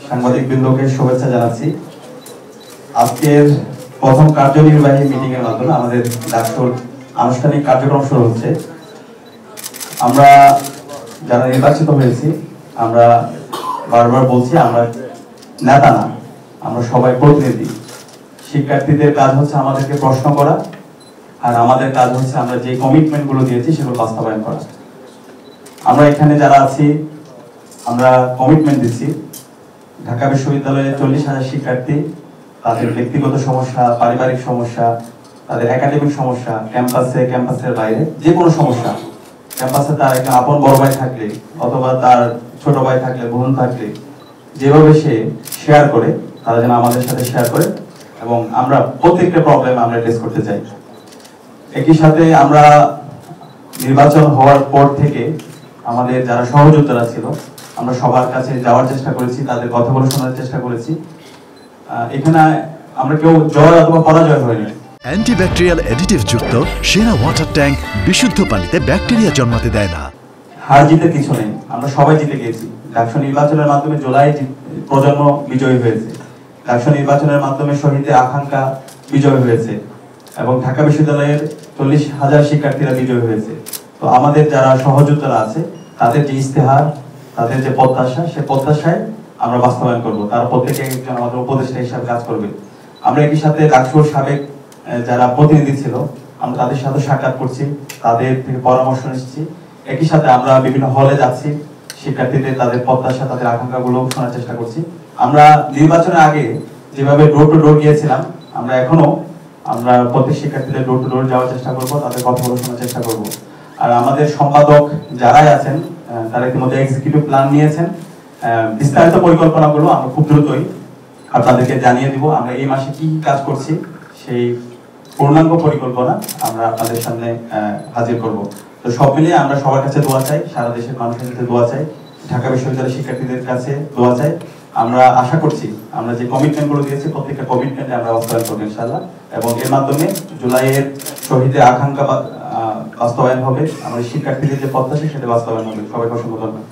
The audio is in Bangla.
সাংবাদিকবৃন্দকে শুভেচ্ছা জানাচ্ছি। আজকের প্রথম কার্যনির্বাহী মিটিং এর মাধ্যমে আমাদের ডাকসুর আনুষ্ঠানিক কার্যক্রম শুরু হচ্ছে। আমরা যারা নির্বাচিত হয়েছি, আমরা বারবার বলছি আমরা নেতা না, আমরা সবাই প্রতিনিধি। শিক্ষার্থীদের কাজ হচ্ছে আমাদেরকে প্রশ্ন করা, আর আমাদের কাজ হচ্ছে আমরা যে কমিটমেন্ট গুলো দিয়েছি সেগুলো বাস্তবায়ন করা। আমরা এখানে যারা আছি আমরা কমিটমেন্ট দিচ্ছি ঢাকা বিশ্ববিদ্যালয়ে 40,000 শিক্ষার্থী, তাদের ব্যক্তিগত সমস্যা, পারিবারিক সমস্যা, তাদের একাডেমিক সমস্যা, ক্যাম্পাসের বাইরে যে কোনো সমস্যা, ক্যাম্পাসে তার একটা আপন বড় ভাই থাকলে অথবা তার ছোট ভাই থাকলে, বোন থাকলে, যেভাবে সে শেয়ার করে তারা যেন আমাদের সাথে শেয়ার করে, এবং আমরা প্রত্যেকটা প্রবলেম আমরা অ্যাড্রেস করতে চাই। একই সাথে আমরা নির্বাচন হওয়ার পর থেকে আমাদের যারা সহযোদ্ধারা ছিল আমরা সবার কাছে যাওয়ার চেষ্টা করেছি, তাদের কথাগুলো শোনার চেষ্টা করেছি। এখানে আমরা কেউ জয় অথবা পরাজয় হয়নি। অ্যান্টিব্যাকটেরিয়াল অ্যাডিটিভ যুক্ত সেরা ওয়াটার ট্যাঙ্ক বিশুদ্ধ পানিতে ব্যাকটেরিয়া জন্মাতে দেয় না। হার জিতের কিছু নেই, আমরা সবাই জিতে গিয়েছি। ডাকসু নির্বাচনের মাধ্যমে জুলাই প্রজন্ম বিজয়ী হয়েছে, ডাকসু নির্বাচনের মাধ্যমে শহীদের আকাঙ্ক্ষা বিজয় হয়েছে, এবং ঢাকা বিশ্ববিদ্যালয়ের 40,000 শিক্ষার্থীরা বিজয় হয়েছে। তো আমাদের যারা সহযোদ্ধারা আছে তাদের যে ইস্তেহার, তাদের যে প্রত্যাশা, সে প্রত্যাশায় আমরা বাস্তবায়ন করব। তারা প্রত্যেকে একজন আমাদের উপদেষ্টা হিসাবে কাজ করবে। আমরা একই সাথে ডাকসুর সাবেক যারা প্রতিনিধি ছিল আমরা তাদের সাথে সাক্ষাৎ করছি, তাদের থেকে পরামর্শ নিচ্ছি। একই সাথে আমরা বিভিন্ন হলে যাচ্ছি, শিক্ষার্থীদের তাদের প্রত্যাশা, তাদের আকাঙ্ক্ষাগুলো শোনার চেষ্টা করছি। আমরা নির্বাচনের আগে যেভাবে ডোর টু ডোর গিয়েছিলাম, আমরা প্রত্যেক শিক্ষার্থীদের ডোর টু ডোর যাওয়ার চেষ্টা করব, তাদের কথাগুলো শোনার চেষ্টা করব। আর আমাদের সম্পাদক যারাই আছেন তারা ইতিমধ্যে এক্সিকিউটিভ প্ল্যান নিয়েছেন, বিস্তারিত পরিকল্পনাগুলো আমরা খুব দ্রুতই আপনাদেরকে জানিয়ে দিব। আমরা এই মাসে কি কাজ করছি সেই পূর্ণাঙ্গ পরিকল্পনা আমরা আপনাদের সামনে হাজির করব। তো সব মিলিয়ে আমরা সবার কাছে দোয়া চাই, সারা দেশের মানুষের কাছে দোয়া চাই, ঢাকা বিশ্ববিদ্যালয়ের শিক্ষার্থীদের কাছে দোয়া চাই। আমরা আশা করছি আমরা যে কমিটমেন্টগুলো দিয়েছি প্রত্যেকটা কমিটমেন্টে আমরা বাস্তবায়ন করবো ইনশাআল্লাহ, এবং এর মাধ্যমে জুলাইয়ের শহীদের আকাঙ্ক্ষা বাস্তবায়ন হবে, আমাদের শিক্ষার্থীদের যে প্রত্যাশা সেটা বাস্তবায়ন হবে। সবাইকে অসংখ্য ধন্যবাদ।